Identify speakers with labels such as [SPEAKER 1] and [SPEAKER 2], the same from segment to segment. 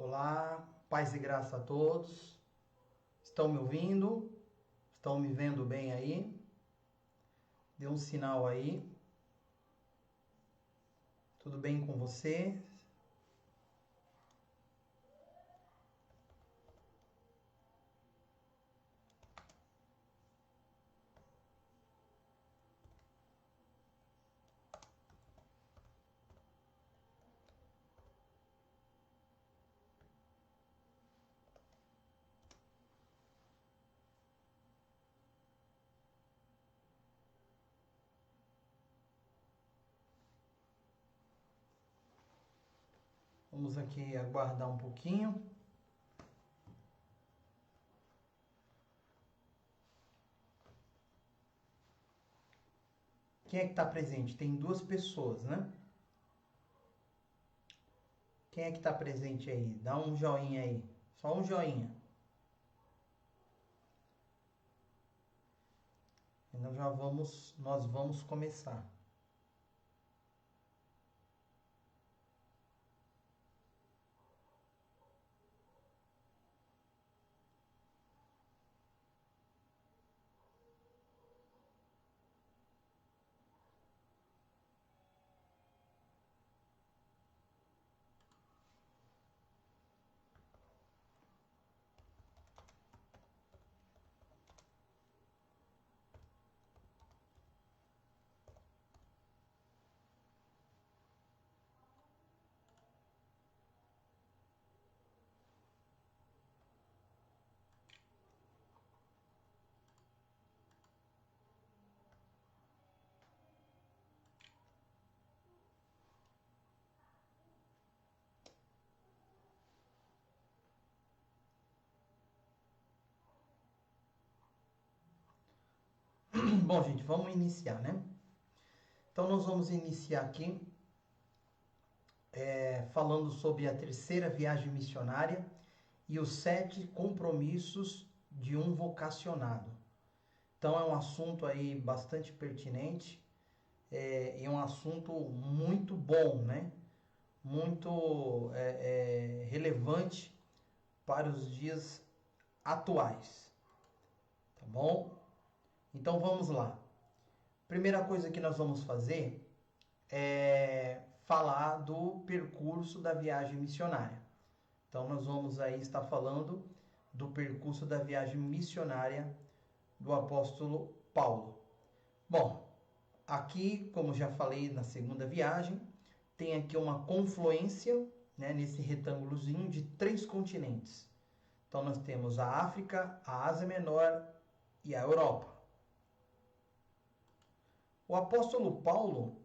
[SPEAKER 1] Olá, paz e graça a todos. Estão me ouvindo? Estão me vendo bem aí? Dê um sinal aí. Tudo bem com você? Vamos aqui aguardar um pouquinho. Quem é que está presente? Tem duas pessoas, né? Quem é que está presente aí? Dá um joinha aí. Só um joinha. E nós vamos começar. Bom, gente, vamos iniciar, né? Então, nós vamos iniciar aqui falando sobre a terceira viagem missionária e os 7 compromissos de um vocacionado. Então, é um assunto aí bastante pertinente e é um assunto muito bom, né? Muito relevante para os dias atuais, tá bom? Então, vamos lá. Primeira coisa que nós vamos fazer é falar do percurso da viagem missionária. Então, nós vamos aí estar falando do percurso da viagem missionária do apóstolo Paulo. Bom, aqui, como já falei na segunda viagem, tem aqui uma confluência, né, nesse retângulozinho de 3 continentes. Então, nós temos a África, a Ásia Menor e a Europa. O apóstolo Paulo,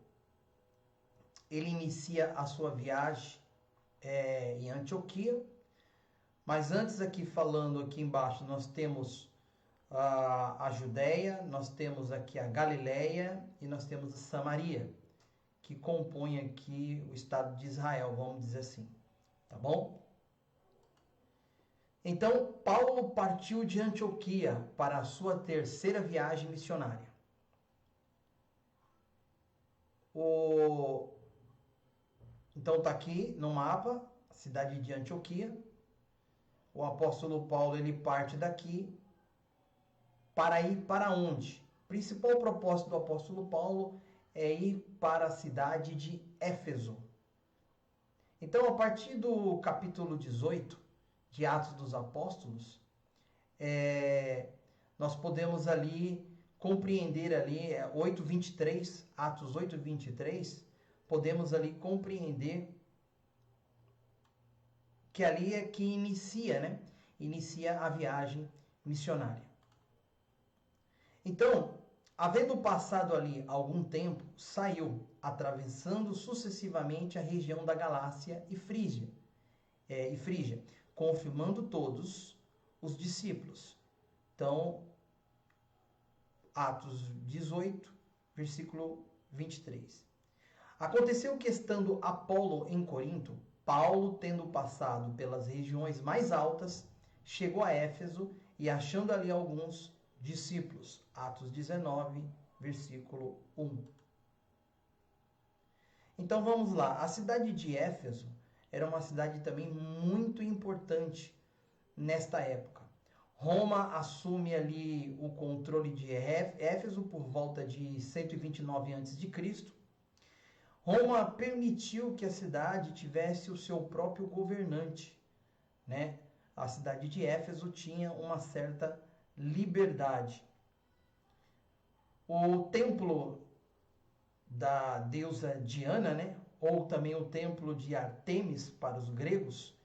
[SPEAKER 1] ele inicia a sua viagem em Antioquia, mas antes aqui falando aqui embaixo nós temos a Judéia, nós temos aqui a Galileia e nós temos a Samaria, que compõem aqui o estado de Israel, vamos dizer assim, tá bom? Então, Paulo partiu de Antioquia para a sua terceira viagem missionária. Então está aqui no mapa, a cidade de Antioquia. O apóstolo Paulo ele parte daqui para ir para onde? O principal propósito do apóstolo Paulo é ir para a cidade de Éfeso. Então, a partir do capítulo 18 de Atos dos Apóstolos, nós podemos ali compreender ali 8:23, Atos 8:23, podemos ali compreender que ali é que inicia, né? Inicia a viagem missionária. Então, havendo passado ali algum tempo, saiu, atravessando sucessivamente a região da Galácia e Frígia, confirmando todos os discípulos. Então, Atos 18, versículo 23. Aconteceu que, estando Apolo em Corinto, Paulo, tendo passado pelas regiões mais altas, chegou a Éfeso e, achando ali alguns discípulos. Atos 19, versículo 1. Então vamos lá. A cidade de Éfeso era uma cidade também muito importante nesta época. Roma assume ali o controle de Éfeso por volta de 129 a.C. Roma permitiu que a cidade tivesse o seu próprio governante, né? A cidade de Éfeso tinha uma certa liberdade. O templo da deusa Diana, né? Ou também o templo de Ártemis para os gregos,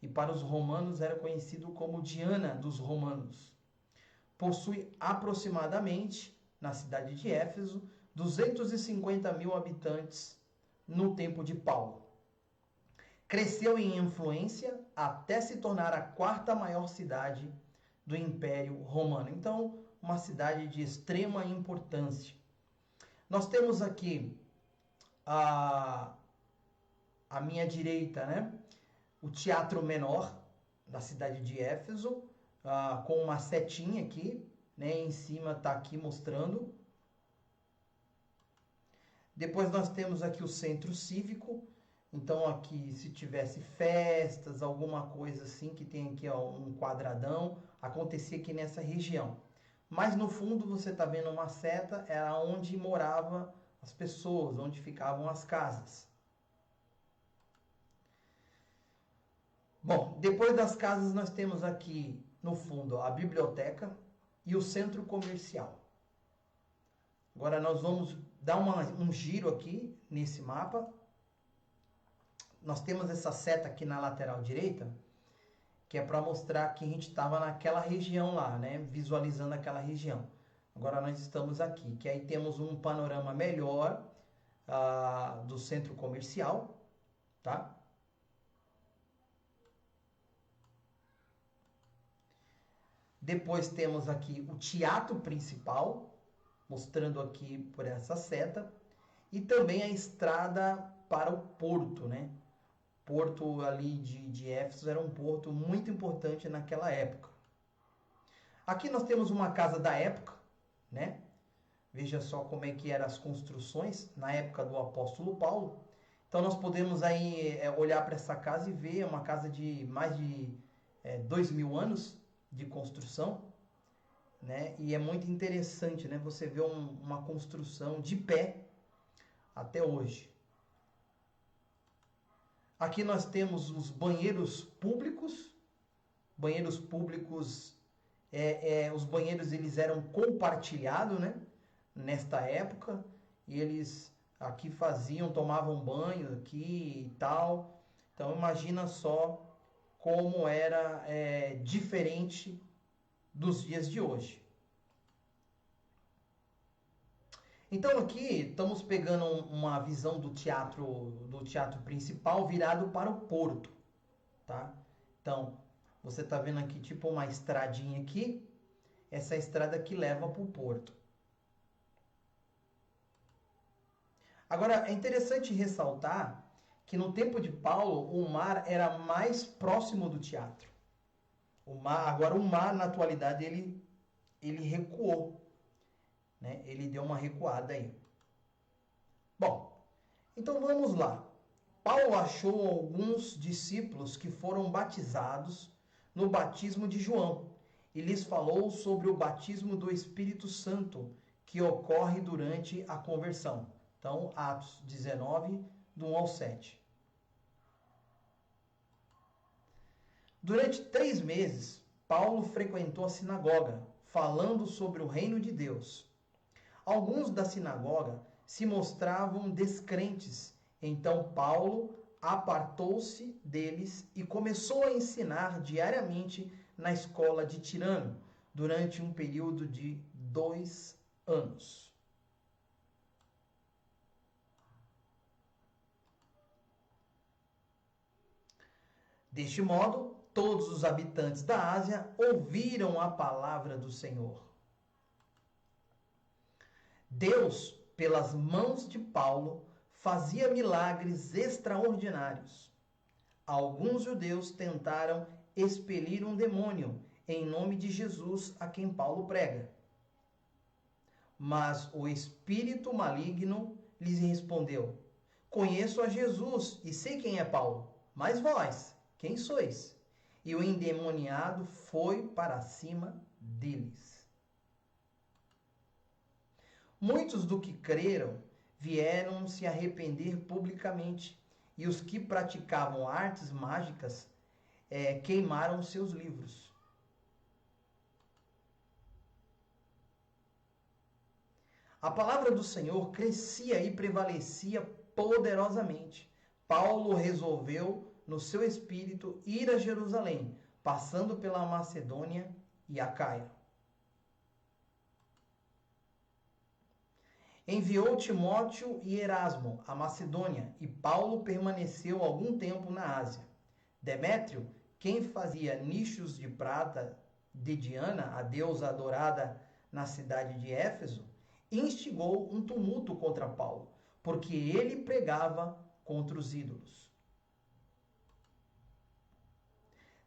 [SPEAKER 1] e para os romanos era conhecido como Diana dos romanos. Possui aproximadamente, na cidade de Éfeso, 250 mil habitantes no tempo de Paulo. Cresceu em influência até se tornar a quarta maior cidade do Império Romano. Então, uma cidade de extrema importância. Nós temos aqui à minha direita, né, o Teatro Menor da cidade de Éfeso, com uma setinha aqui, né, em cima está aqui mostrando. Depois nós temos aqui o Centro Cívico. Então aqui, se tivesse festas, alguma coisa assim, que tem aqui ó, um quadradão, acontecia aqui nessa região. Mas no fundo você está vendo uma seta, era onde moravam as pessoas, onde ficavam as casas. Bom, depois das casas nós temos aqui no fundo a biblioteca e o centro comercial. Agora nós vamos dar um giro aqui nesse mapa. Nós temos essa seta aqui na lateral direita, que é para mostrar que a gente estava naquela região lá, né? Visualizando aquela região. Agora nós estamos aqui, que aí temos um panorama melhor do centro comercial, tá? Depois temos aqui o teatro principal, mostrando aqui por essa seta, e também a estrada para o porto, né? Porto ali de Éfeso era um porto muito importante naquela época. Aqui nós temos uma casa da época, né? Veja só como é que eram as construções na época do apóstolo Paulo. Então nós podemos aí olhar para essa casa e ver uma casa de mais de 2.000 anos de construção, né? E é muito interessante, né? Você vê uma construção de pé até hoje. Aqui nós temos os banheiros públicos. Banheiros públicos, os banheiros eles eram compartilhados, né? Nesta época, e eles aqui tomavam banho aqui e tal. Então imagina só como era diferente dos dias de hoje. Então aqui estamos pegando uma visão do teatro principal virado para o porto, tá? Então você está vendo aqui tipo uma estradinha aqui, essa estrada que leva para o porto. Agora é interessante ressaltar que no tempo de Paulo o mar era mais próximo do teatro. Agora o mar na atualidade ele recuou. Né? Ele deu uma recuada aí. Bom, então vamos lá. Paulo achou alguns discípulos que foram batizados no batismo de João e lhes falou sobre o batismo do Espírito Santo que ocorre durante a conversão. Então, Atos 19, do 1 ao 7. Durante 3 meses, Paulo frequentou a sinagoga, falando sobre o reino de Deus. Alguns da sinagoga se mostravam descrentes, então Paulo apartou-se deles e começou a ensinar diariamente na escola de Tirano, durante um período de 2 anos. Deste modo, todos os habitantes da Ásia ouviram a palavra do Senhor. Deus, pelas mãos de Paulo, fazia milagres extraordinários. Alguns judeus tentaram expelir um demônio em nome de Jesus a quem Paulo prega. Mas o espírito maligno lhes respondeu: Conheço a Jesus e sei quem é Paulo, Mas vós, quem sois? E o endemoniado foi para cima deles. Muitos do que creram vieram se arrepender publicamente, e os que praticavam artes mágicas queimaram seus livros. A palavra do Senhor crescia e prevalecia poderosamente. Paulo resolveu, no seu espírito, ir a Jerusalém, passando pela Macedônia e Acaia. Enviou Timóteo e Erasmo à Macedônia, e Paulo permaneceu algum tempo na Ásia. Demétrio, quem fazia nichos de prata de Diana, a deusa adorada na cidade de Éfeso, instigou um tumulto contra Paulo, porque ele pregava contra os ídolos.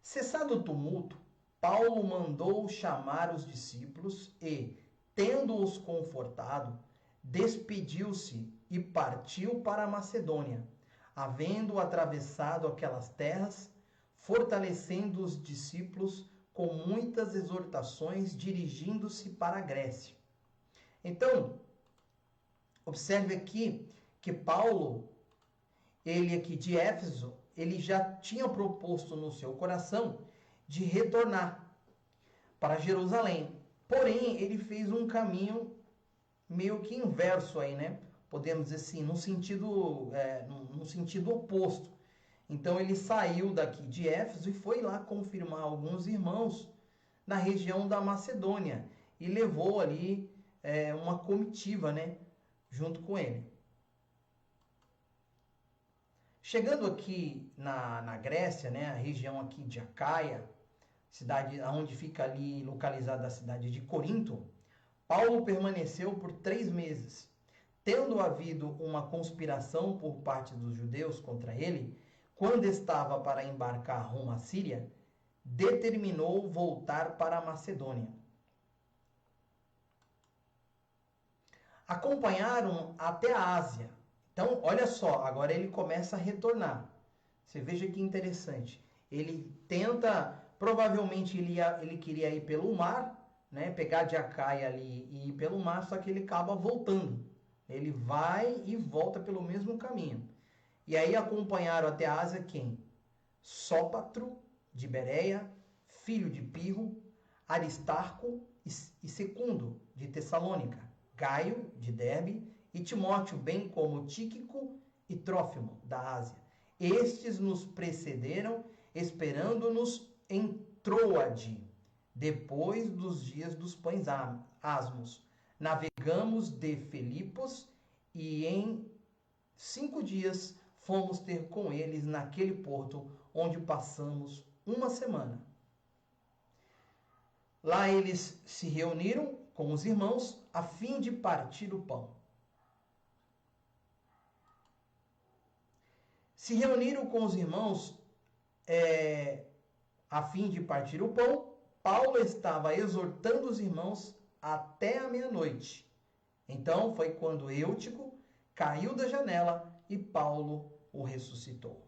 [SPEAKER 1] Cessado o tumulto, Paulo mandou chamar os discípulos e, tendo-os confortado, despediu-se e partiu para a Macedônia, havendo atravessado aquelas terras, fortalecendo os discípulos com muitas exortações, dirigindo-se para a Grécia. Então, observe aqui que Paulo, ele aqui de Éfeso, ele já tinha proposto no seu coração de retornar para Jerusalém. Porém, ele fez um caminho meio que inverso aí, né? Podemos dizer assim, num sentido oposto. Então, ele saiu daqui de Éfeso e foi lá confirmar alguns irmãos na região da Macedônia e levou ali uma comitiva, né? Junto com ele. Chegando aqui na Grécia, né, a região aqui de Acaia, cidade onde fica ali localizada a cidade de Corinto, Paulo permaneceu por 3 meses. Tendo havido uma conspiração por parte dos judeus contra ele, quando estava para embarcar rumo à Síria, determinou voltar para a Macedônia. Acompanharam até a Ásia. Então, olha só, agora ele começa a retornar. Você veja que interessante. Ele tenta, provavelmente ele queria ir pelo mar, né, pegar de Acaia ali e ir pelo mar, só que ele acaba voltando. Ele vai e volta pelo mesmo caminho. E aí acompanharam até a Ásia quem? Sópatro, de Bereia, filho de Pirro, Aristarco e Secundo, de Tessalônica, Gaio, de Derbe, e Timóteo, bem como Tíquico e Trófimo, da Ásia. Estes nos precederam, esperando-nos em Troade, depois dos dias dos pães asmos. Navegamos de Filipos e em 5 dias fomos ter com eles naquele porto, onde passamos uma semana. Lá eles se reuniram com os irmãos a fim de partir o pão. Se reuniram com os irmãos a fim de partir o pão. Paulo estava exortando os irmãos até a meia-noite. Então foi quando Eutico caiu da janela e Paulo o ressuscitou.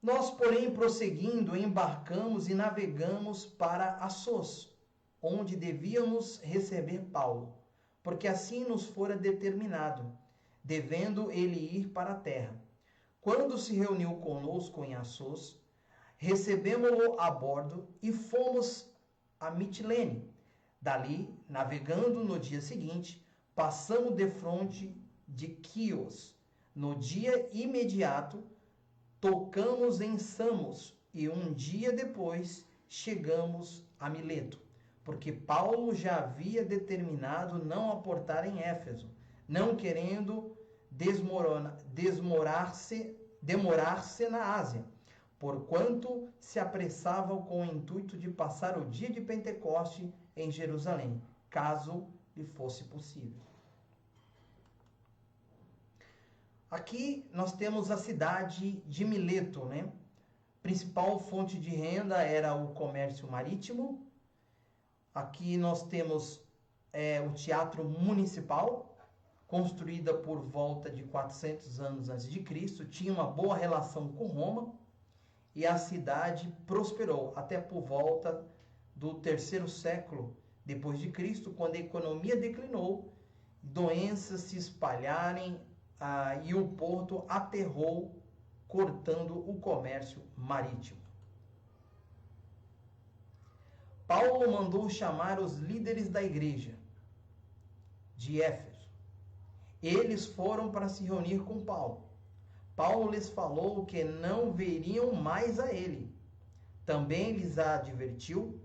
[SPEAKER 1] Nós, porém, prosseguindo, embarcamos e navegamos para Assos, onde devíamos receber Paulo, porque assim nos fora determinado, devendo ele ir para a terra. Quando se reuniu conosco em Assos, recebemos-lo a bordo e fomos a Mitilene. Dali, navegando no dia seguinte, passamos defronte de Quios. No dia imediato, tocamos em Samos e um dia depois chegamos a Mileto, porque Paulo já havia determinado não aportar em Éfeso, não querendo demorar-se na Ásia, porquanto se apressavam com o intuito de passar o dia de Pentecoste em Jerusalém, caso lhe fosse possível. Aqui nós temos a cidade de Mileto, né? Principal fonte de renda era o comércio marítimo. Aqui nós temos o teatro municipal, construída por volta de 400 anos antes de Cristo, tinha uma boa relação com Roma e a cidade prosperou até por volta do terceiro século depois de Cristo, quando a economia declinou, doenças se espalharem e o porto aterrou, cortando o comércio marítimo. Paulo mandou chamar os líderes da igreja de Éfeso. Eles foram para se reunir com Paulo. Paulo lhes falou que não veriam mais a ele. Também lhes advertiu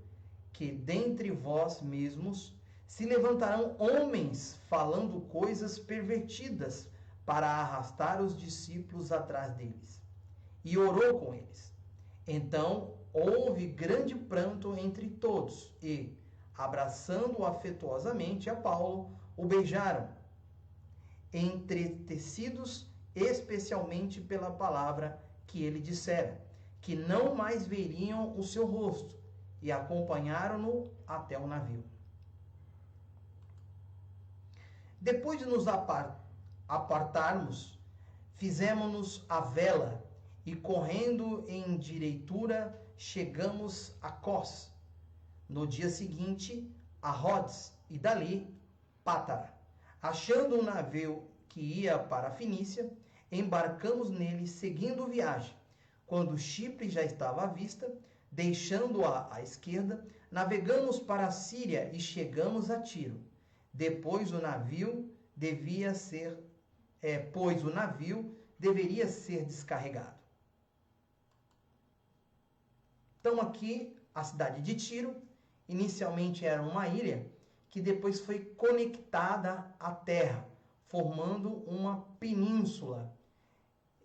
[SPEAKER 1] que dentre vós mesmos se levantarão homens falando coisas pervertidas para arrastar os discípulos atrás deles. E orou com eles. Então houve grande pranto entre todos e, abraçando-o afetuosamente a Paulo, o beijaram, entretecidos especialmente pela palavra que ele dissera, que não mais veriam o seu rosto, e acompanharam-no até o navio. Depois de nos apartarmos, fizemos-nos à vela e, correndo em direitura, chegamos a Cós. No dia seguinte, a Rhodes e dali Pátara. Achando um navio que ia para a Fenícia, embarcamos nele, seguindo viagem. Quando Chipre já estava à vista, deixando-a à esquerda, navegamos para a Síria e chegamos a Tiro. Depois o navio deveria ser descarregado. Então aqui a cidade de Tiro, inicialmente era uma ilha que depois foi conectada à terra, formando uma península.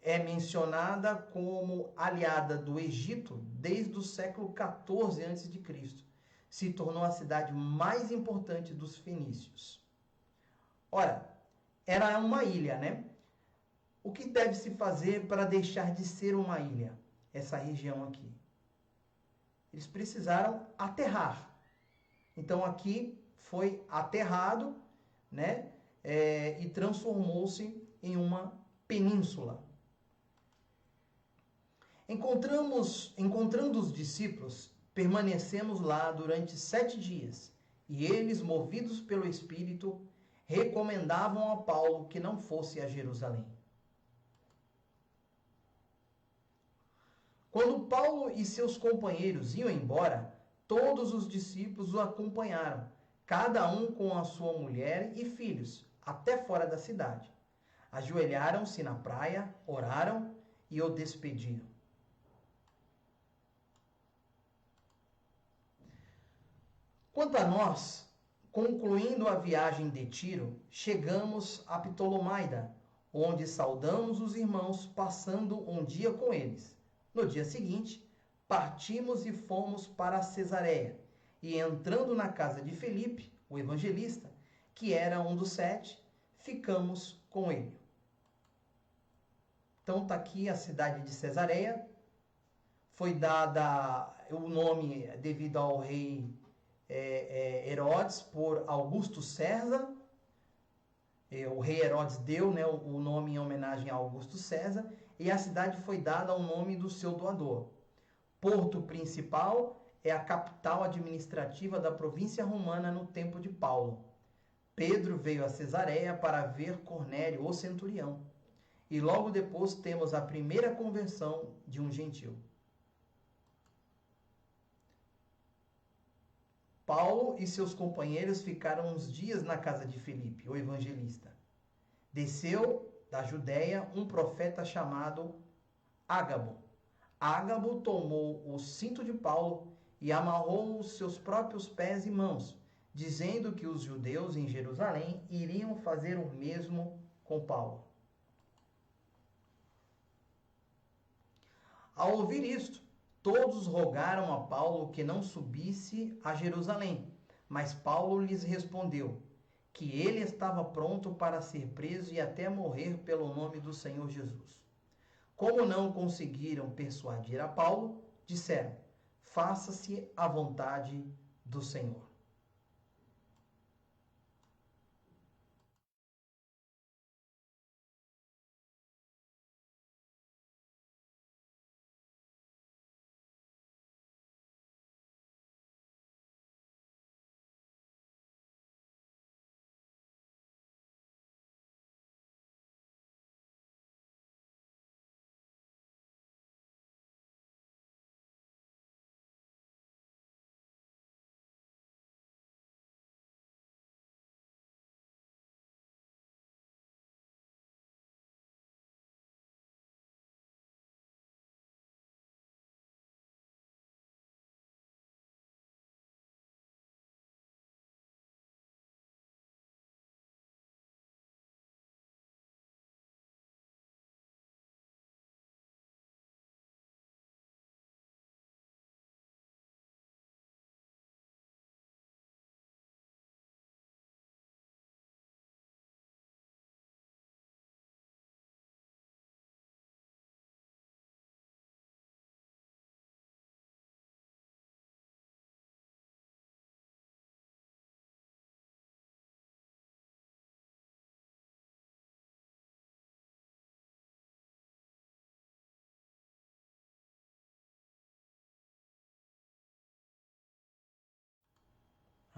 [SPEAKER 1] É mencionada como aliada do Egito desde o século XIV a.C. Se tornou a cidade mais importante dos fenícios. Ora, era uma ilha, né? O que deve se fazer para deixar de ser uma ilha, essa região aqui? Eles precisaram aterrar. Então aqui foi aterrado, né? E transformou-se em uma península. Encontrando os discípulos, permanecemos lá durante 7 dias, e eles, movidos pelo Espírito, recomendavam a Paulo que não fosse a Jerusalém. Quando Paulo e seus companheiros iam embora, todos os discípulos o acompanharam, cada um com a sua mulher e filhos, até fora da cidade. Ajoelharam-se na praia, oraram e o despediram. Quanto a nós, concluindo a viagem de Tiro, chegamos a Ptolomaida, onde saudamos os irmãos, passando um dia com eles. No dia seguinte, partimos e fomos para Cesareia, e entrando na casa de Felipe, o evangelista, que era um dos 7, ficamos com ele. Então está aqui a cidade de Cesareia, foi dada o nome devido ao rei Herodes por Augusto César. O rei Herodes deu, né, o nome em homenagem a Augusto César, e a cidade foi dada ao nome do seu doador. Porto principal é a capital administrativa da província romana no tempo de Paulo. Pedro veio a Cesareia para ver Cornélio, o centurião. E logo depois temos a primeira conversão de um gentil. Paulo e seus companheiros ficaram uns dias na casa de Felipe, o evangelista. Desceu da Judéia um profeta chamado Ágabo. Ágabo tomou o cinto de Paulo e amarrou os seus próprios pés e mãos, dizendo que os judeus em Jerusalém iriam fazer o mesmo com Paulo. Ao ouvir isto, todos rogaram a Paulo que não subisse a Jerusalém, mas Paulo lhes respondeu que ele estava pronto para ser preso e até morrer pelo nome do Senhor Jesus. Como não conseguiram persuadir a Paulo, disseram: faça-se a vontade do Senhor.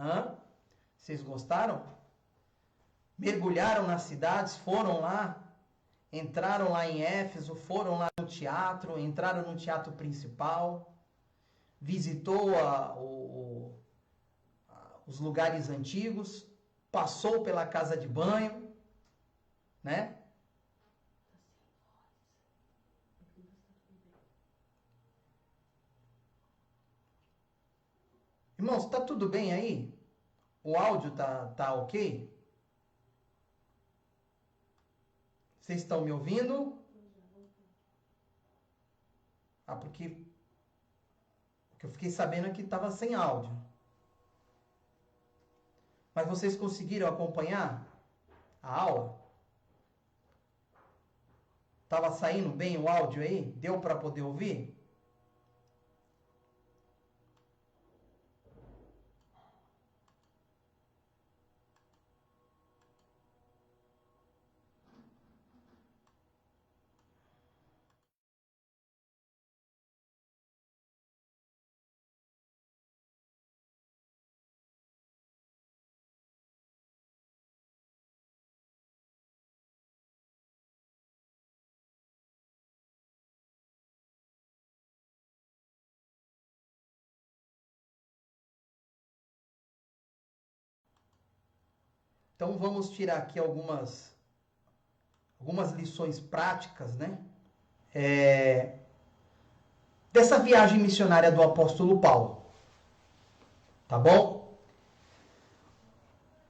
[SPEAKER 1] Hã? Vocês gostaram? Mergulharam nas cidades, foram lá, entraram lá em Éfeso, foram lá no teatro, entraram no teatro principal, visitou os lugares antigos, passou pela casa de banho, né? Irmãos, tá tudo bem aí? O áudio tá ok? Vocês estão me ouvindo? Porque eu fiquei sabendo que estava sem áudio. Mas vocês conseguiram acompanhar a aula? Tava saindo bem o áudio aí? Deu para poder ouvir? Então vamos tirar aqui algumas lições práticas, né? Dessa viagem missionária do apóstolo Paulo. Tá bom?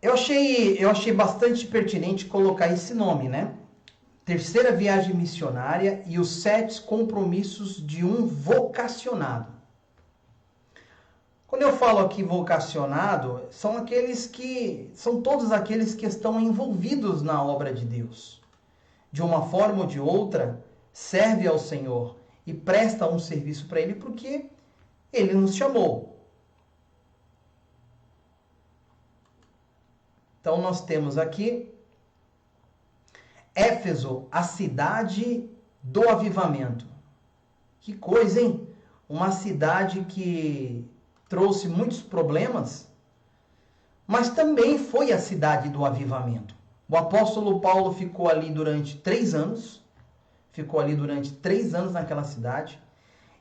[SPEAKER 1] Eu achei bastante pertinente colocar esse nome, né? Terceira viagem missionária e os 7 compromissos de um vocacionado. Quando eu falo aqui vocacionado, são todos aqueles que estão envolvidos na obra de Deus. De uma forma ou de outra, serve ao Senhor e presta um serviço para Ele porque Ele nos chamou. Então nós temos aqui Éfeso, a cidade do avivamento. Que coisa, hein? Uma cidade que trouxe muitos problemas, mas também foi a cidade do avivamento. O apóstolo Paulo ficou ali durante 3 anos, naquela cidade,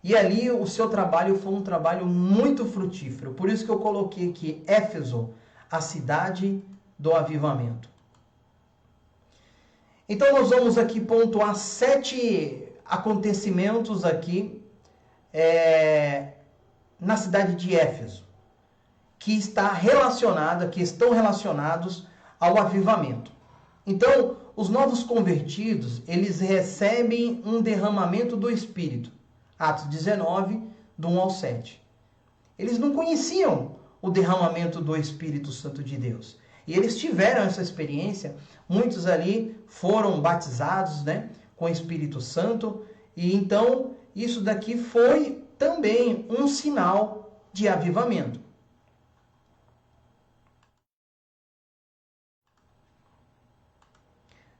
[SPEAKER 1] e ali o seu trabalho foi um trabalho muito frutífero. Por isso que eu coloquei aqui Éfeso, a cidade do avivamento. Então nós vamos aqui pontuar 7 acontecimentos aqui na cidade de Éfeso, que estão relacionados ao avivamento. Então, os novos convertidos, eles recebem um derramamento do Espírito. Atos 19, do 1 ao 7. Eles não conheciam o derramamento do Espírito Santo de Deus. E eles tiveram essa experiência. Muitos ali foram batizados, né, com o Espírito Santo. E então, isso daqui foi também um sinal de avivamento.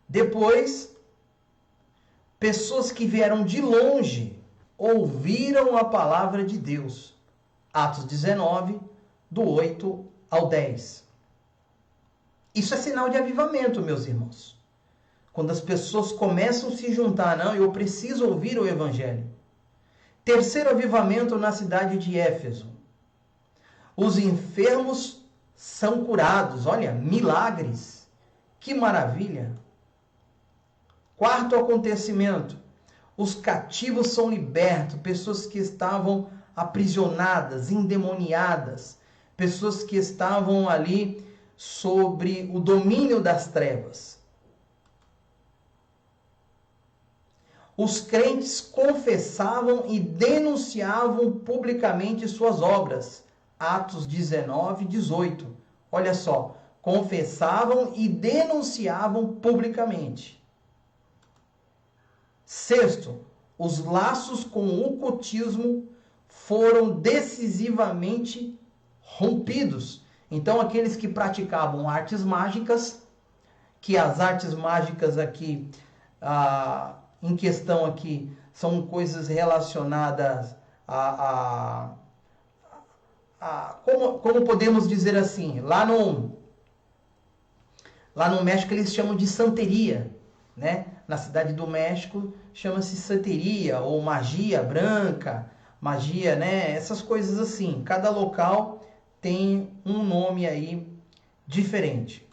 [SPEAKER 1] Depois, pessoas que vieram de longe ouviram a palavra de Deus. Atos 19, do 8 ao 10. Isso é sinal de avivamento, meus irmãos. Quando as pessoas começam a se juntar, não, eu preciso ouvir o Evangelho. Terceiro avivamento na cidade de Éfeso. Os enfermos são curados. Olha, milagres. Que maravilha. Quarto acontecimento. Os cativos são libertos. Pessoas que estavam aprisionadas, endemoniadas. Pessoas que estavam ali sobre o domínio das trevas. Os crentes confessavam e denunciavam publicamente suas obras. Atos 19, 18. Olha só, confessavam e denunciavam publicamente. Sexto, os laços com o ocultismo foram decisivamente rompidos. Então, aqueles que praticavam artes mágicas, que as artes mágicas aqui, em questão aqui, são coisas relacionadas como podemos dizer assim, lá no México eles chamam de santeria, né? Na cidade do México chama-se santeria ou magia branca, magia, né? Essas coisas assim. Cada local tem um nome aí diferente.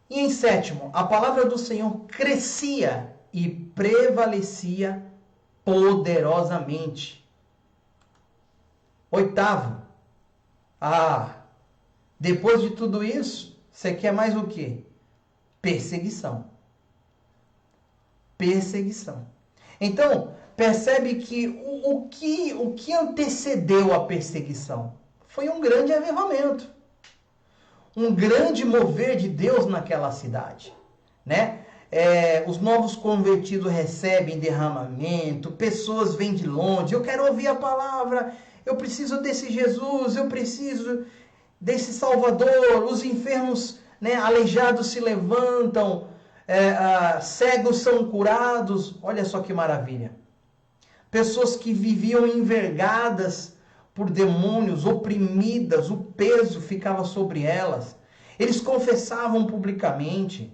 [SPEAKER 1] E em sétimo, a palavra do Senhor crescia e prevalecia poderosamente. Oitavo, depois de tudo isso, você quer mais o quê? Perseguição. Perseguição. Então, percebe que o que antecedeu a perseguição foi um grande avivamento. Um grande mover de Deus naquela cidade, né? Os novos convertidos recebem derramamento, pessoas vêm de longe, eu quero ouvir a palavra, eu preciso desse Jesus, eu preciso desse Salvador, os enfermos, né, aleijados se levantam, cegos são curados, olha só que maravilha. Pessoas que viviam envergadas por demônios, oprimidas, o peso ficava sobre elas. Eles confessavam publicamente,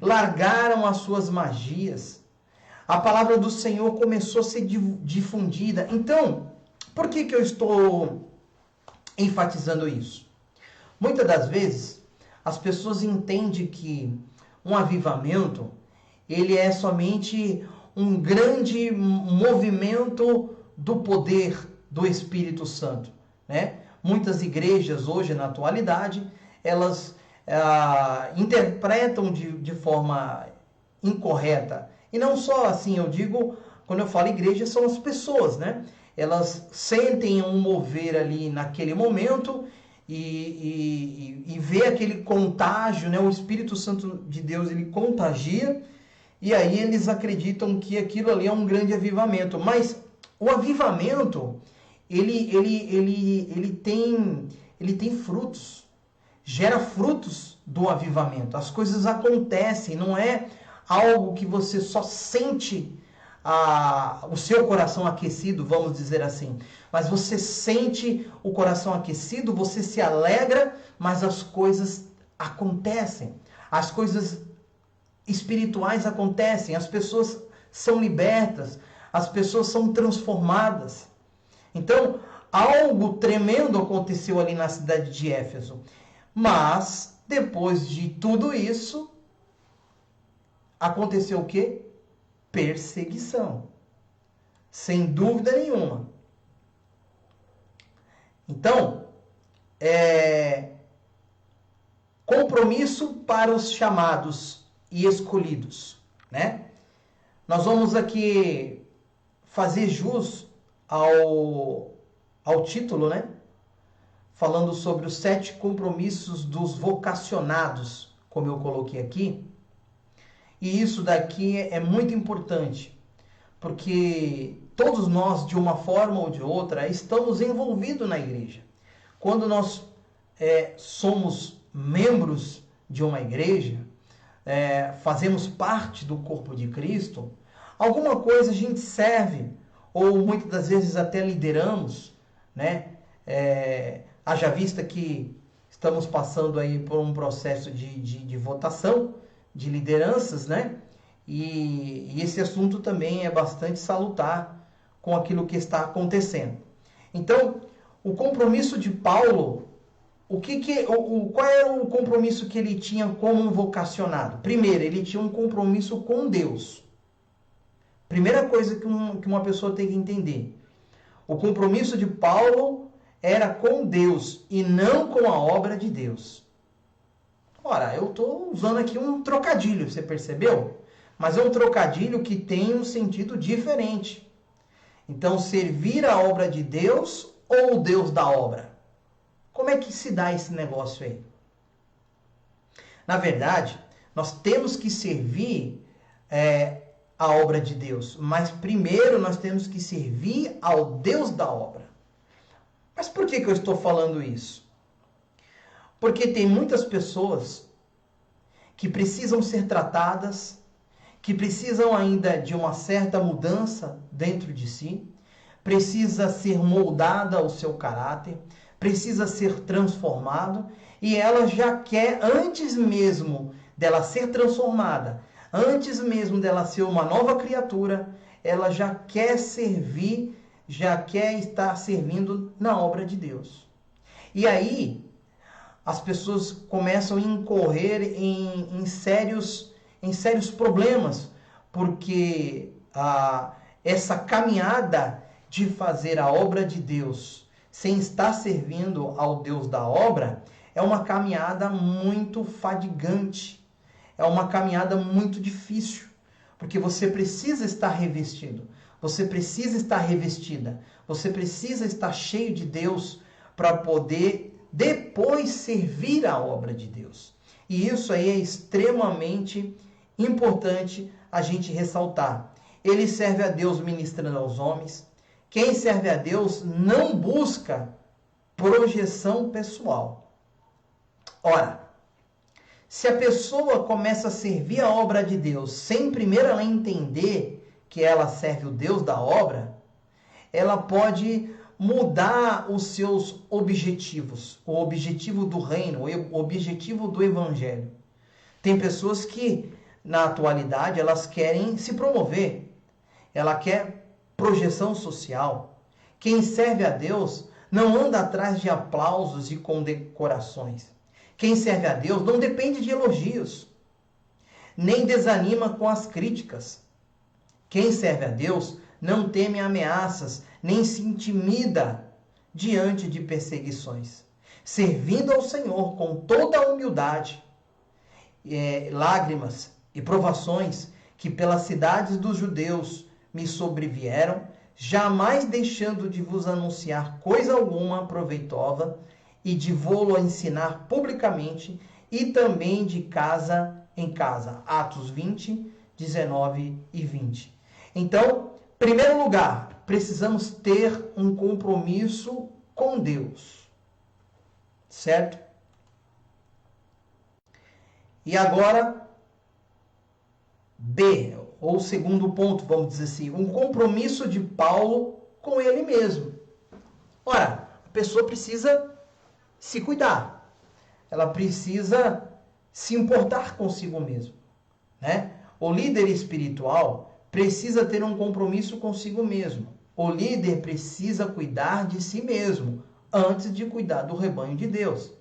[SPEAKER 1] largaram as suas magias. A palavra do Senhor começou a ser difundida. Então, por que eu estou enfatizando isso? Muitas das vezes, as pessoas entendem que um avivamento, ele é somente um grande movimento do poder do Espírito Santo, né? Muitas igrejas hoje, na atualidade, elas interpretam de forma incorreta. E não só assim, eu digo, quando eu falo igreja, são as pessoas, né? Elas sentem um mover ali naquele momento e vê aquele contágio, né? O Espírito Santo de Deus, ele contagia, e aí eles acreditam que aquilo ali é um grande avivamento. Mas o avivamento, ele tem frutos, gera frutos do avivamento. As coisas acontecem, não é algo que você só sente o seu coração aquecido, vamos dizer assim. Mas você sente o coração aquecido, você se alegra, mas as coisas acontecem. As coisas espirituais acontecem, as pessoas são libertas, as pessoas são transformadas. Então, algo tremendo aconteceu ali na cidade de Éfeso. Mas, depois de tudo isso, aconteceu o quê? Perseguição. Sem dúvida nenhuma. Então, compromisso para os chamados e escolhidos, né? Nós vamos aqui fazer jus ao título, né? Falando sobre os 7 compromissos dos vocacionados, como eu coloquei aqui. E isso daqui é muito importante, porque todos nós, de uma forma ou de outra, estamos envolvidos na igreja. Quando nós somos membros de uma igreja, fazemos parte do corpo de Cristo, alguma coisa a gente serve, ou muitas das vezes até lideramos, né? Haja vista que estamos passando aí por um processo de votação de lideranças, né? E esse assunto também é bastante salutar com aquilo que está acontecendo. Então, o compromisso de Paulo, qual era o compromisso que ele tinha como um vocacionado? Primeiro, ele tinha um compromisso com Deus. Primeira coisa que uma pessoa tem que entender. O compromisso de Paulo era com Deus e não com a obra de Deus. Ora, eu estou usando aqui um trocadilho, você percebeu? Mas é um trocadilho que tem um sentido diferente. Então, servir a obra de Deus ou o Deus da obra? Como é que se dá esse negócio aí? Na verdade, nós temos que servir a obra de Deus, mas primeiro nós temos que servir ao Deus da obra. Mas por que eu estou falando isso? Porque tem muitas pessoas que precisam ser tratadas, que precisam ainda de uma certa mudança dentro de si, precisa ser moldada ao seu caráter, precisa ser transformado, e ela já quer, antes mesmo dela ser transformada, antes mesmo dela ser uma nova criatura, ela já quer servir, já quer estar servindo na obra de Deus. E aí, as pessoas começam a incorrer em sérios problemas, porque essa caminhada de fazer a obra de Deus sem estar servindo ao Deus da obra é uma caminhada muito fadigante, é uma caminhada muito difícil, porque você precisa estar revestido, você precisa estar revestida, você precisa estar cheio de Deus para poder depois servir a obra de Deus. E isso aí é extremamente importante a gente ressaltar. Ele serve a Deus ministrando aos homens. Quem serve a Deus não busca projeção pessoal. Ora, se a pessoa começa a servir a obra de Deus sem primeiro ela entender que ela serve o Deus da obra, ela pode mudar os seus objetivos, o objetivo do reino, o objetivo do evangelho. Tem pessoas que, na atualidade, elas querem se promover, ela quer projeção social. Quem serve a Deus não anda atrás de aplausos e condecorações. Quem serve a Deus não depende de elogios, nem desanima com as críticas. Quem serve a Deus não teme ameaças, nem se intimida diante de perseguições. Servindo ao Senhor com toda a humildade, lágrimas e provações que pelas cidades dos judeus me sobrevieram, jamais deixando de vos anunciar coisa alguma proveitosa e de vô-lo ensinar publicamente e também de casa em casa. Atos 20, 19 e 20. Então, em primeiro lugar, precisamos ter um compromisso com Deus. Certo? E agora, B, ou segundo ponto, vamos dizer assim, um compromisso de Paulo com ele mesmo. Ora, a pessoa precisa se cuidar. Ela precisa se importar consigo mesmo, né? O líder espiritual precisa ter um compromisso consigo mesmo. O líder precisa cuidar de si mesmo antes de cuidar do rebanho de Deus.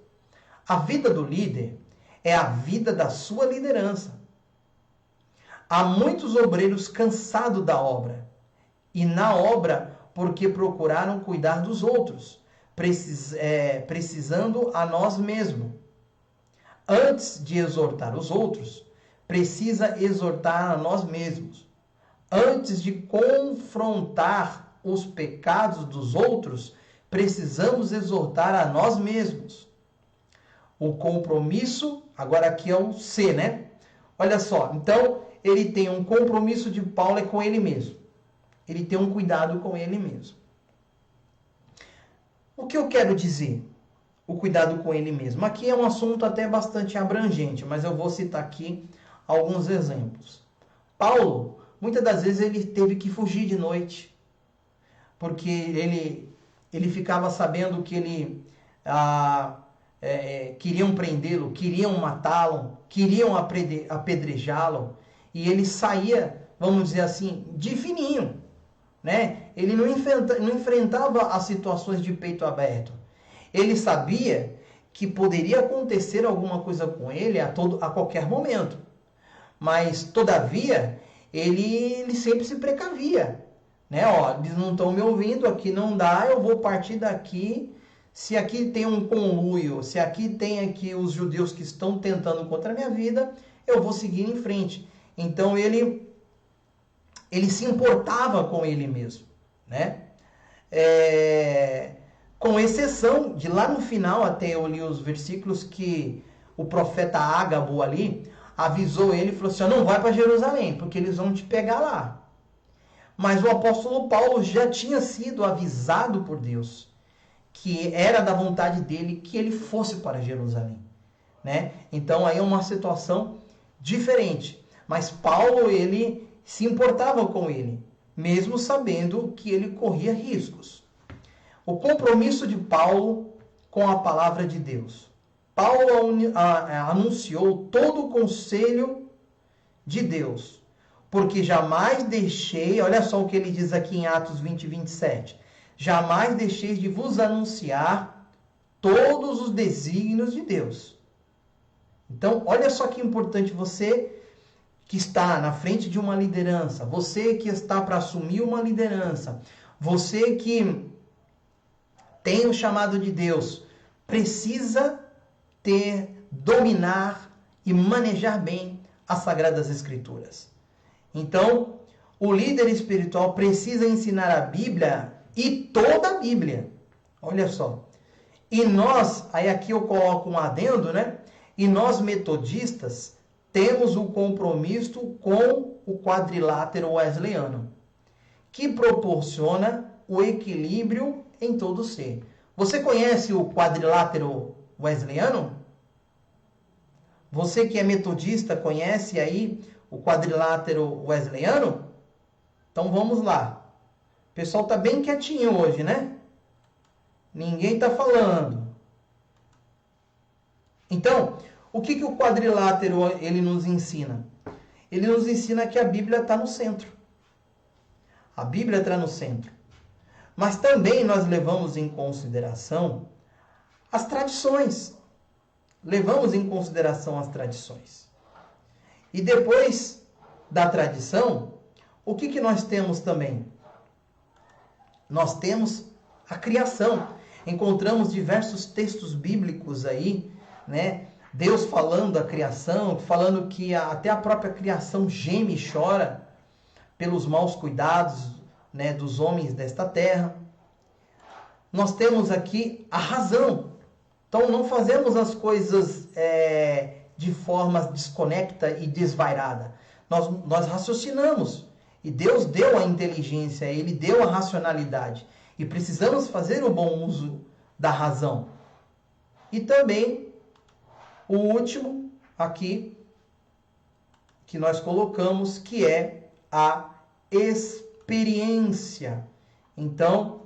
[SPEAKER 1] A vida do líder é a vida da sua liderança. Há muitos obreiros cansados da obra e na obra porque procuraram cuidar dos outros, precisando a nós mesmos. Antes de exortar os outros, precisa exortar a nós mesmos. Antes de confrontar os pecados dos outros, precisamos exortar a nós mesmos. O compromisso, agora aqui é o C, né? Olha só, então ele tem um compromisso de Paulo com ele mesmo. Ele tem um cuidado com ele mesmo. O que eu quero dizer? O cuidado com ele mesmo. Aqui é um assunto até bastante abrangente, mas eu vou citar aqui alguns exemplos. Paulo, muitas das vezes ele teve que fugir de noite, porque ele ficava sabendo que queriam prendê-lo, queriam matá-lo, queriam apedrejá-lo, e ele saía, vamos dizer assim, de fininho, né? Ele não enfrentava as situações de peito aberto. Ele sabia que poderia acontecer alguma coisa com ele a qualquer momento. Mas, todavia, ele sempre se precavia. Né? Ó, eles não estão me ouvindo, aqui não dá, eu vou partir daqui. Se aqui tem um conluio, se aqui tem aqui os judeus que estão tentando contra a minha vida, eu vou seguir em frente. Então, ele se importava com ele mesmo, né? Com exceção de lá no final, até eu li os versículos que o profeta Ágabo ali avisou ele e falou assim, não vai para Jerusalém, porque eles vão te pegar lá. Mas o apóstolo Paulo já tinha sido avisado por Deus que era da vontade dele que ele fosse para Jerusalém, né? Então aí é uma situação diferente. Mas Paulo, ele se importava com ele. mesmo sabendo que ele corria riscos. O compromisso de Paulo com a palavra de Deus. Paulo anunciou todo o conselho de Deus, porque jamais deixei, olha só o que ele diz aqui em Atos 20, 27, jamais deixeis de vos anunciar todos os desígnios de Deus. Então, olha só que importante, você que está na frente de uma liderança, você que está para assumir uma liderança, você que tem o chamado de Deus, precisa dominar e manejar bem as Sagradas Escrituras. Então, o líder espiritual precisa ensinar a Bíblia e toda a Bíblia. Olha só. E nós, aí aqui eu coloco um adendo, né? E nós metodistas temos o compromisso com o quadrilátero wesleyano, que proporciona o equilíbrio em todo o ser. Você conhece o quadrilátero wesleyano? Você que é metodista, conhece aí o quadrilátero wesleyano? Então vamos lá. O pessoal está bem quietinho hoje, né? Ninguém está falando. Então, o que o quadrilátero ele nos ensina? Ele nos ensina que a Bíblia está no centro. A Bíblia está no centro. Mas também nós levamos em consideração as tradições. Levamos em consideração as tradições. E depois da tradição, o que nós temos também? Nós temos a criação. Encontramos diversos textos bíblicos aí, né? Deus falando da criação, falando que até a própria criação geme e chora pelos maus cuidados, né, dos homens desta terra. Nós temos aqui a razão. Então não fazemos as coisas de forma desconecta e desvairada. Nós raciocinamos. E Deus deu a inteligência, Ele deu a racionalidade. E precisamos fazer o bom uso da razão. E também o último aqui que nós colocamos, que é a experiência. Então,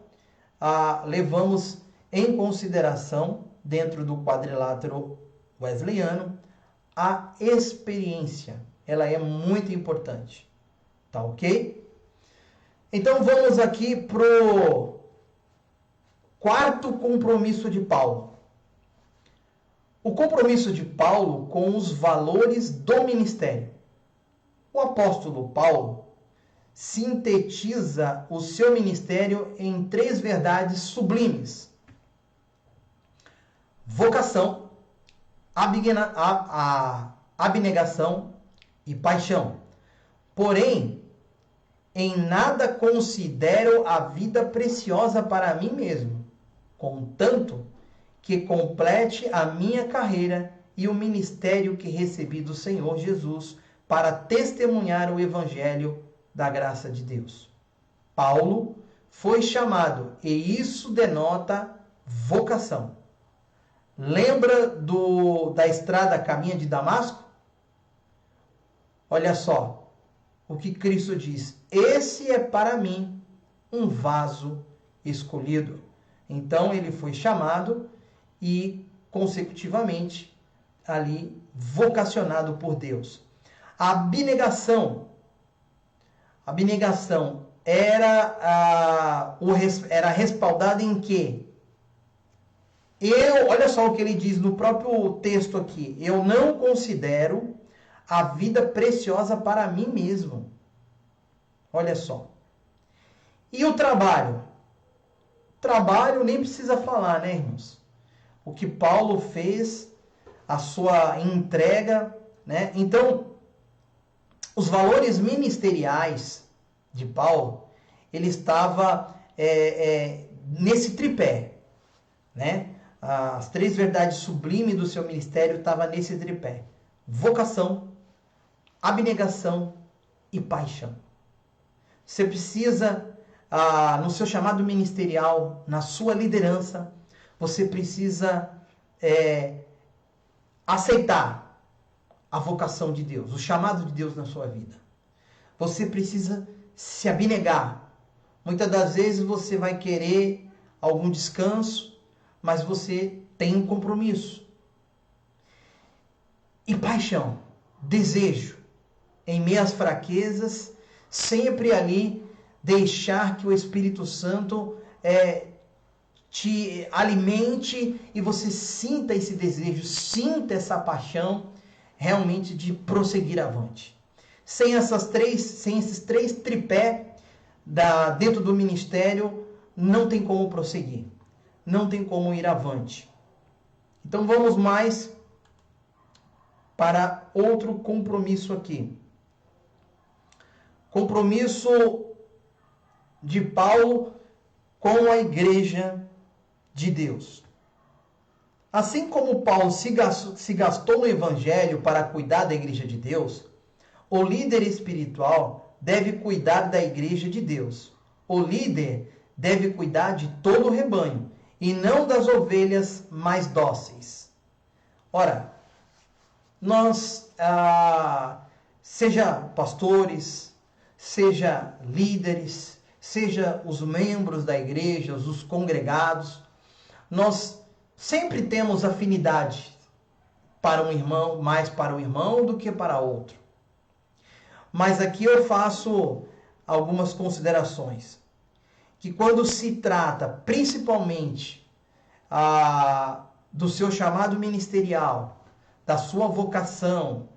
[SPEAKER 1] levamos em consideração, dentro do quadrilátero wesleyano, a experiência. Ela é muito importante. Tá ok? Então, vamos aqui para o quarto compromisso de Paulo. O compromisso de Paulo com os valores do ministério. O apóstolo Paulo sintetiza o seu ministério em 3 verdades sublimes: vocação, abnegação e paixão. Porém, em nada considero a vida preciosa para mim mesmo, contanto que complete a minha carreira e o ministério que recebi do Senhor Jesus para testemunhar o evangelho da graça de Deus. Paulo foi chamado, e isso denota vocação. Lembra da estrada caminha de Damasco? Olha só o que Cristo diz: esse é para mim um vaso escolhido. Então ele foi chamado e consecutivamente ali vocacionado por Deus. A abnegação era respaldada em quê? Olha só o que ele diz no próprio texto aqui: eu não considero a vida preciosa para mim mesmo. Olha só. E o trabalho? Trabalho nem precisa falar, né, irmãos? O que Paulo fez, a sua entrega, né? Então, os valores ministeriais de Paulo, ele estava nesse tripé, né? As 3 verdades sublimes do seu ministério estavam nesse tripé: vocação, abnegação e paixão. Você precisa, no seu chamado ministerial, na sua liderança, você precisa aceitar a vocação de Deus, o chamado de Deus na sua vida. Você precisa se abnegar. Muitas das vezes você vai querer algum descanso, mas você tem um compromisso. E paixão, desejo, em meio às fraquezas, sempre ali deixar que o Espírito Santo te alimente e você sinta esse desejo, sinta essa paixão realmente de prosseguir avante. Sem esses três tripé dentro do ministério, não tem como prosseguir, não tem como ir avante. Então vamos mais para outro compromisso aqui. Compromisso de Paulo com a igreja de Deus. Assim como Paulo se gastou no evangelho para cuidar da igreja de Deus, o líder espiritual deve cuidar da igreja de Deus. O líder deve cuidar de todo o rebanho e não das ovelhas mais dóceis. Ora, nós, seja pastores, seja líderes, seja os membros da igreja, os congregados, nós sempre temos afinidade para um irmão, mais para um irmão do que para outro. Mas aqui eu faço algumas considerações. Que quando se trata principalmente do seu chamado ministerial, da sua vocação,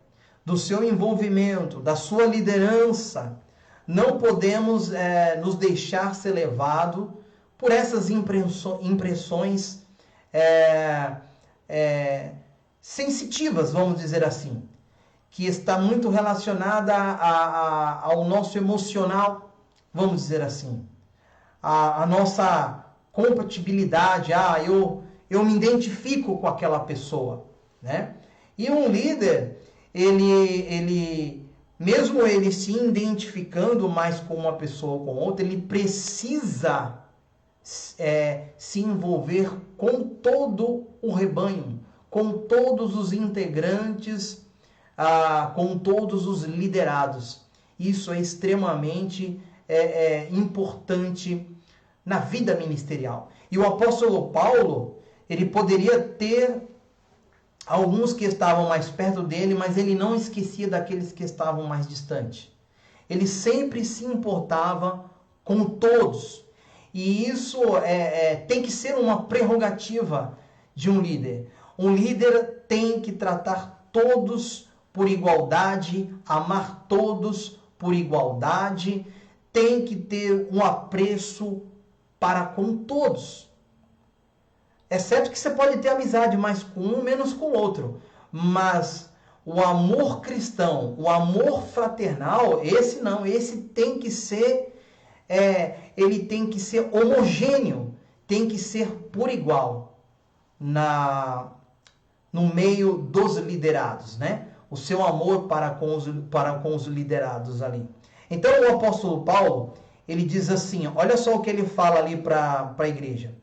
[SPEAKER 1] do seu envolvimento, da sua liderança, não podemos nos deixar ser levados por essas impressões sensitivas, vamos dizer assim, que está muito relacionada ao nosso emocional, vamos dizer assim, a nossa compatibilidade, eu me identifico com aquela pessoa, né? E um líder, ele mesmo ele se identificando mais com uma pessoa ou com outra, ele precisa se envolver com todo o rebanho, com todos os integrantes, com todos os liderados. Isso é extremamente importante na vida ministerial. E o apóstolo Paulo, ele poderia ter alguns que estavam mais perto dele, mas ele não esquecia daqueles que estavam mais distantes. Ele sempre se importava com todos. E isso tem que ser uma prerrogativa de um líder. Um líder tem que tratar todos por igualdade, amar todos por igualdade, tem que ter um apreço para com todos. É certo que você pode ter amizade mais com um, menos com o outro. Mas o amor cristão, o amor fraternal, esse não. Esse tem que ser, ele tem que ser homogêneo. Tem que ser por igual no meio dos liderados, né? O seu amor para com os liderados ali. Então o apóstolo Paulo, ele diz assim, olha só o que ele fala ali para a igreja.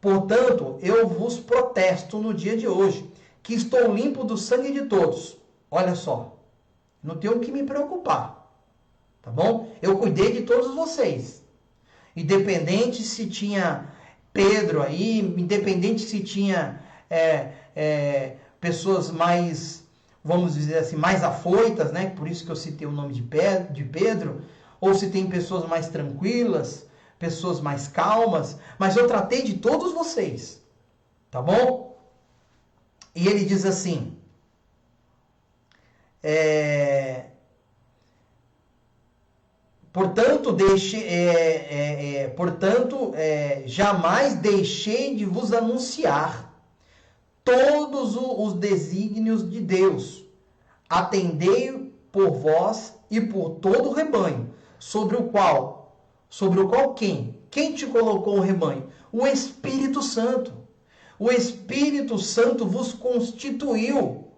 [SPEAKER 1] Portanto, eu vos protesto no dia de hoje, que estou limpo do sangue de todos. Olha só, não tenho que me preocupar, tá bom? Eu cuidei de todos vocês. Independente se tinha Pedro aí, independente se tinha pessoas mais, vamos dizer assim, mais afoitas, né? Por isso que eu citei o nome de Pedro, ou se tem pessoas mais tranquilas, pessoas mais calmas, mas eu tratei de todos vocês, tá bom? E ele diz assim, portanto, jamais deixei de vos anunciar todos os desígnios de Deus. Atendei por vós e por todo o rebanho, sobre o qual quem? Quem te colocou o rebanho? O Espírito Santo. O Espírito Santo vos constituiu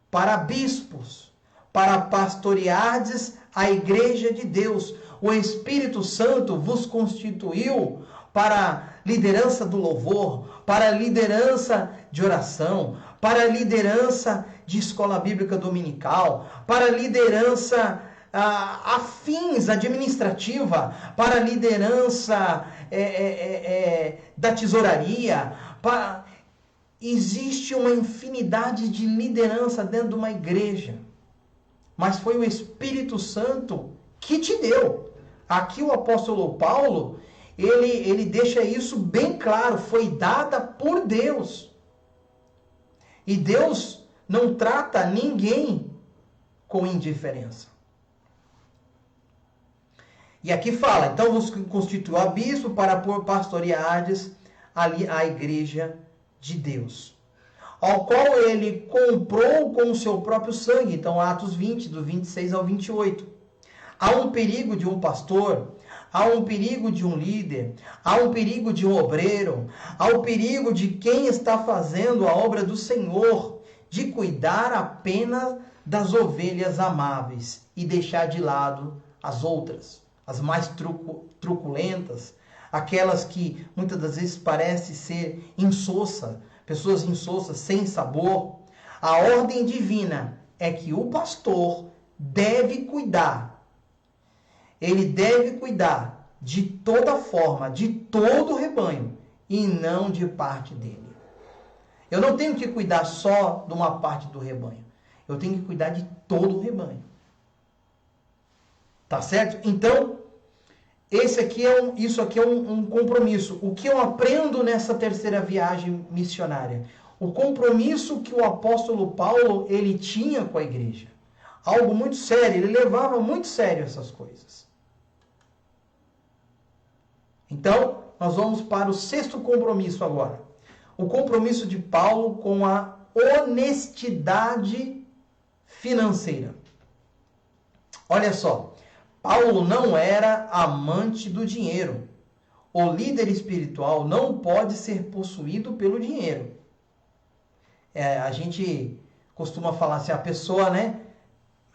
[SPEAKER 1] para bispos, para pastoreardes a igreja de Deus. O Espírito Santo vos constituiu para liderança do louvor, para liderança de oração, para liderança de escola bíblica dominical, para liderança afins administrativa, para a liderança da tesouraria. Existe uma infinidade de liderança dentro de uma igreja. Mas foi o Espírito Santo que te deu. Aqui o apóstolo Paulo, ele deixa isso bem claro. Foi dada por Deus. E Deus não trata ninguém com indiferença. E aqui fala, então vos constituiu a bispo para pastoreardes ali a igreja de Deus, ao qual ele comprou com o seu próprio sangue. Então, Atos 20, do 26 ao 28. Há um perigo de um pastor, há um perigo de um líder, há um perigo de um obreiro, há o perigo de quem está fazendo a obra do Senhor, de cuidar apenas das ovelhas amáveis e deixar de lado as outras, as mais truculentas, aquelas que muitas das vezes parecem ser insossa, pessoas insossas, sem sabor. A ordem divina é que o pastor deve cuidar. Ele deve cuidar de toda forma, de todo o rebanho, e não de parte dele. Eu não tenho que cuidar só de uma parte do rebanho. Eu tenho que cuidar de todo o rebanho. Tá certo? Então, isso aqui é um compromisso. O que eu aprendo nessa terceira viagem missionária? O compromisso que o apóstolo Paulo ele tinha com a igreja. Algo muito sério. Ele levava muito sério essas coisas. Então, nós vamos para o sexto compromisso agora. O compromisso de Paulo com a honestidade financeira. Olha só. Paulo não era amante do dinheiro. O líder espiritual não pode ser possuído pelo dinheiro. A gente costuma falar assim, a pessoa, né?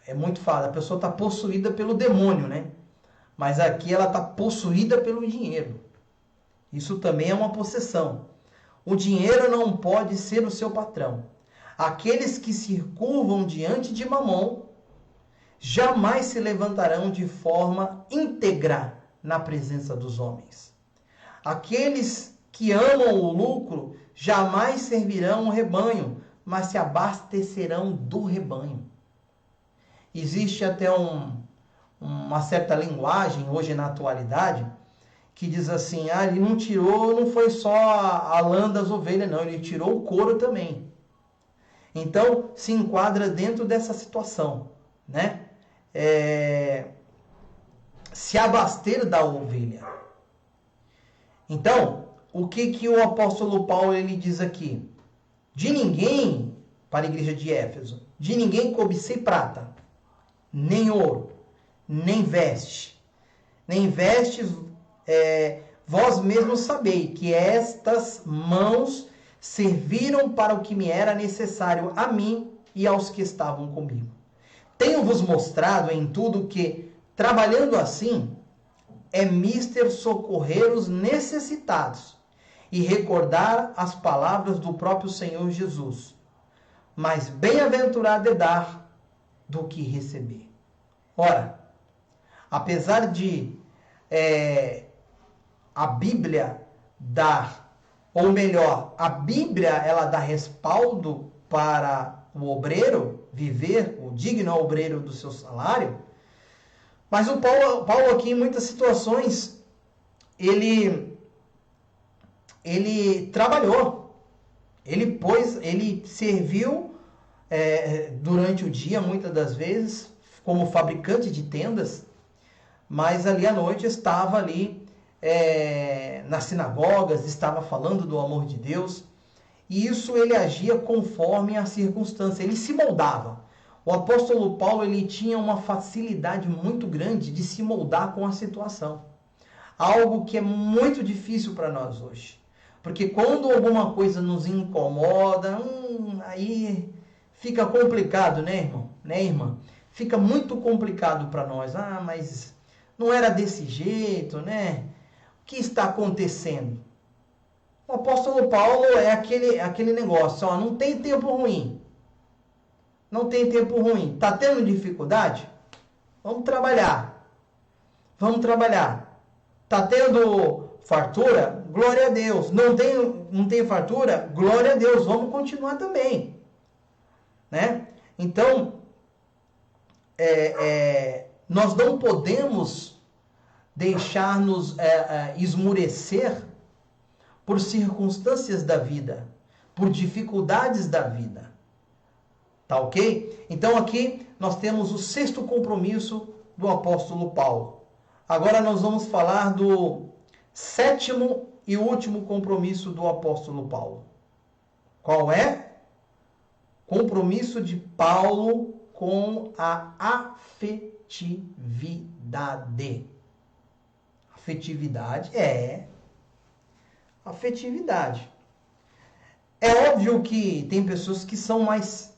[SPEAKER 1] É muito fácil, a pessoa está possuída pelo demônio, né? Mas aqui ela está possuída pelo dinheiro. Isso também é uma possessão. O dinheiro não pode ser o seu patrão. Aqueles que se curvam diante de Mamon jamais se levantarão de forma íntegra na presença dos homens. Aqueles que amam o lucro jamais servirão o rebanho, mas se abastecerão do rebanho. Existe até uma certa linguagem hoje na atualidade que diz assim, ele não tirou, não foi só a lã das ovelhas, não, ele tirou o couro também. Então, se enquadra dentro dessa situação, né? Se abaster da ovelha. Então, o que o apóstolo Paulo ele diz aqui? De ninguém, para a igreja de Éfeso, de ninguém cobicei prata, nem ouro, nem vestes, vós mesmos sabeis que estas mãos serviram para o que me era necessário a mim e aos que estavam comigo. Tenho-vos mostrado em tudo que, trabalhando assim, é mister socorrer os necessitados e recordar as palavras do próprio Senhor Jesus. Mas bem-aventurado é dar do que receber. Ora, apesar de a Bíblia dar, ou melhor, a Bíblia ela dá respaldo para o obreiro viver, o digno obreiro do seu salário, mas o Paulo aqui em muitas situações ele trabalhou, ele serviu durante o dia muitas das vezes como fabricante de tendas, mas ali à noite estava ali nas sinagogas, estava falando do amor de Deus. E isso ele agia conforme a circunstância, ele se moldava. O apóstolo Paulo ele tinha uma facilidade muito grande de se moldar com a situação. Algo que é muito difícil para nós hoje. Porque quando alguma coisa nos incomoda, aí fica complicado, né, irmão? Né, irmã? Fica muito complicado para nós. Mas não era desse jeito, né? O que está acontecendo? O apóstolo Paulo é aquele negócio, não tem tempo ruim. Não tem tempo ruim. Está tendo dificuldade? Vamos trabalhar. Vamos trabalhar. Tá tendo fartura? Glória a Deus. Não tem fartura? Glória a Deus. Vamos continuar também. Né? Então, nós não podemos deixar-nos esmurecer por circunstâncias da vida, por dificuldades da vida. Tá ok? Então aqui nós temos o 6º compromisso do apóstolo Paulo. Agora nós vamos falar do 7º e último compromisso do apóstolo Paulo. Qual é? Compromisso de Paulo com a afetividade. Afetividade. É óbvio que tem pessoas que são mais,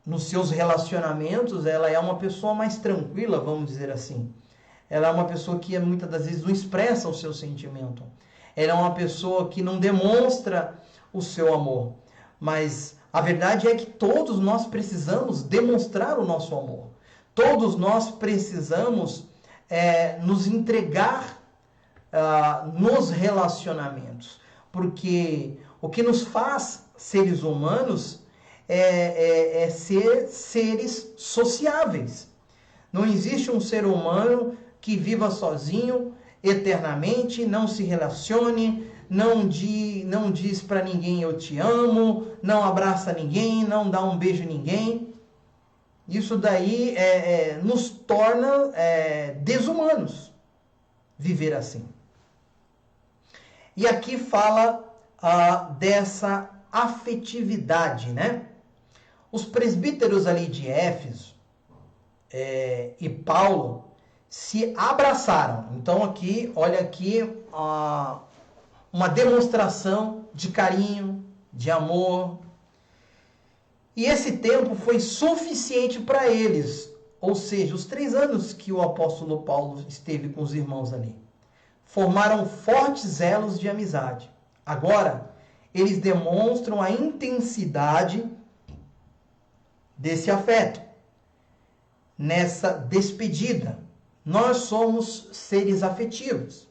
[SPEAKER 1] nos seus relacionamentos, ela é uma pessoa mais tranquila, vamos dizer assim. Ela é uma pessoa que muitas das vezes não expressa o seu sentimento. Ela é uma pessoa que não demonstra o seu amor. Mas a verdade é que todos nós precisamos demonstrar o nosso amor. Todos nós precisamos nos entregar nos relacionamentos. Porque o que nos faz seres humanos é ser seres sociáveis. Não existe um ser humano que viva sozinho eternamente, não se relacione, não diz para ninguém eu te amo, não abraça ninguém, não dá um beijo a ninguém. Isso daí nos torna desumanos viver assim. E aqui fala dessa afetividade, né? Os presbíteros ali de Éfeso e Paulo se abraçaram. Então aqui, olha aqui uma demonstração de carinho, de amor. E esse tempo foi suficiente para eles. Ou seja, os 3 anos que o apóstolo Paulo esteve com os irmãos ali. Formaram fortes elos de amizade. Agora, eles demonstram a intensidade desse afeto. Nessa despedida, nós somos seres afetivos.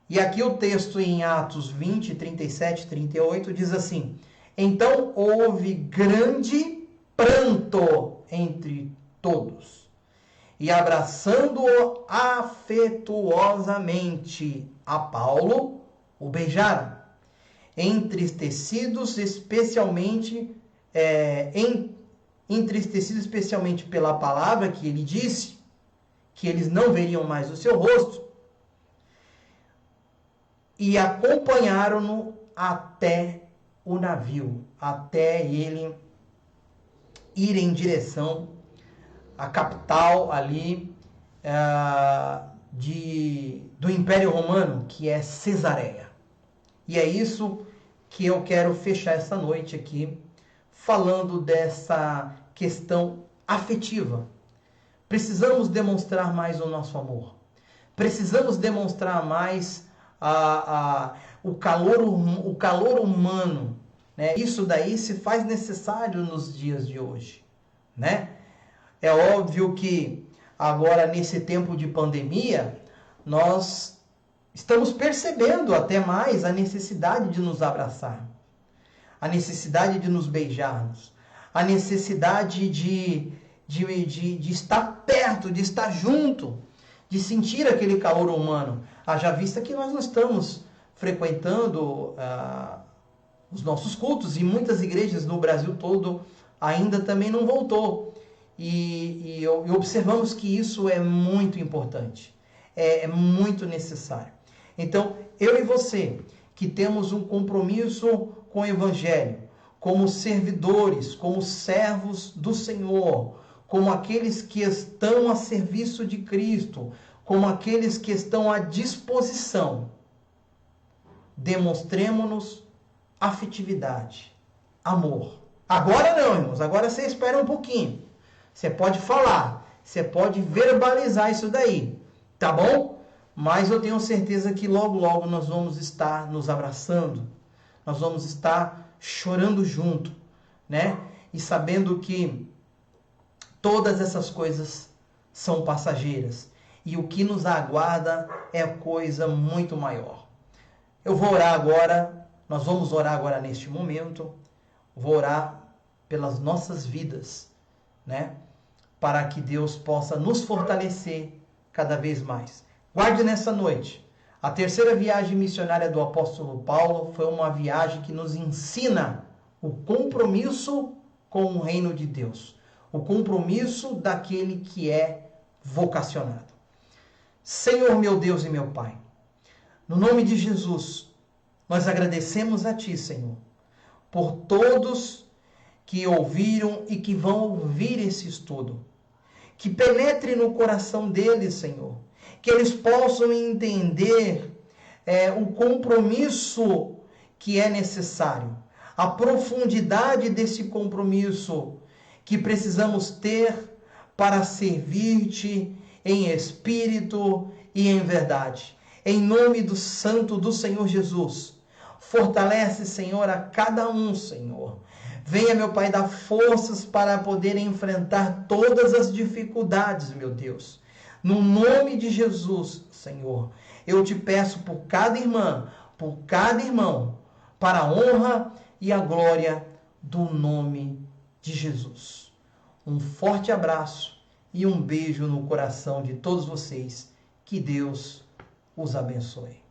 [SPEAKER 1] E aqui o texto em Atos 20, 37 e 38 diz assim: então houve grande pranto entre todos. E abraçando-o afetuosamente a Paulo, o beijaram. Entristecidos especialmente pela palavra que ele disse, que eles não veriam mais o seu rosto, e acompanharam-no até o navio, até ele ir em direção à capital ali do Império Romano, que é Cesareia. E é isso que eu quero fechar essa noite aqui, falando dessa questão afetiva. Precisamos demonstrar mais o nosso amor. Precisamos demonstrar mais o calor humano. Né? Isso daí se faz necessário nos dias de hoje. Né? É óbvio que agora, nesse tempo de pandemia, nós estamos percebendo até mais a necessidade de nos abraçar, a necessidade de nos beijarmos, a necessidade de estar perto, de estar junto, de sentir aquele calor humano. Haja vista que nós não estamos frequentando os nossos cultos, e muitas igrejas no Brasil todo ainda também não voltou. E observamos que isso é muito importante, é muito necessário. Então, eu e você, que temos um compromisso com o Evangelho, como servidores, como servos do Senhor, como aqueles que estão a serviço de Cristo, como aqueles que estão à disposição, demonstremos-nos afetividade, amor. Agora não, irmãos, agora você espera um pouquinho. Você pode falar, você pode verbalizar isso daí, tá bom? Mas eu tenho certeza que logo, logo nós vamos estar nos abraçando, nós vamos estar chorando junto, né? E sabendo que Todas essas coisas são passageiras. E o que nos aguarda é coisa muito maior. Eu vou orar agora, nós vamos orar agora neste momento. Vou orar pelas nossas vidas, né? Para que Deus possa nos fortalecer cada vez mais. Guarde nessa noite. A terceira viagem missionária do apóstolo Paulo foi uma viagem que nos ensina o compromisso com o reino de Deus. O compromisso daquele que é vocacionado. Senhor, meu Deus e meu Pai, no nome de Jesus, nós agradecemos a Ti, Senhor, por todos que ouviram e que vão ouvir esse estudo. Que penetre no coração deles, Senhor. Que eles possam entender o compromisso que é necessário. A profundidade desse compromisso que precisamos ter para servir-te em espírito e em verdade. Em nome do Santo do Senhor Jesus. Fortalece, Senhor, a cada um, Senhor. Venha, meu Pai, dar forças para poder enfrentar todas as dificuldades, meu Deus. No nome de Jesus, Senhor, eu te peço por cada irmã, por cada irmão, para a honra e a glória do nome de Jesus. Um forte abraço e um beijo no coração de todos vocês. Que Deus os abençoe.